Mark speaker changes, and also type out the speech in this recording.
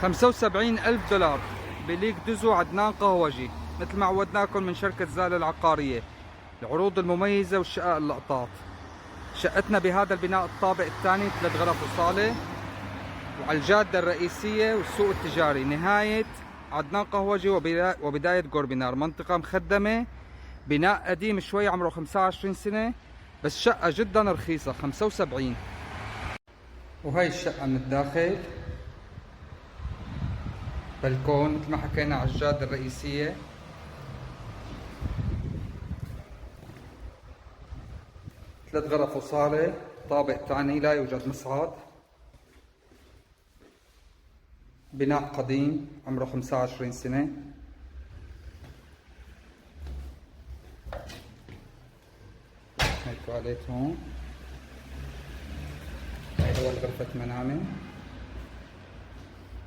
Speaker 1: $75,000 بليك دزو عدنان قهوجي، مثل ما عودناكم من شركة زال العقارية. العروض المميزة والشقق اللقطات. شقتنا بهذا البناء الطابق الثاني، 3 غرف وصالة، وعلى الجادة الرئيسية والسوق التجاري، نهاية عدنان قهوجي وبداية غوربينار. منطقة مخدمة، بناء قديم شوي عمره 25 سنة، بس شقة جدا رخيصة 75. وهي الشقة من الداخل، بلكون مثل ما حكينا على الجادة الرئيسية. ثلاث غرف وصالة، طابق ثاني، لا يوجد مصعد. بناء قديم عمره 25 سنة. هاي التواليت هون، هاي أول غرفة منامة.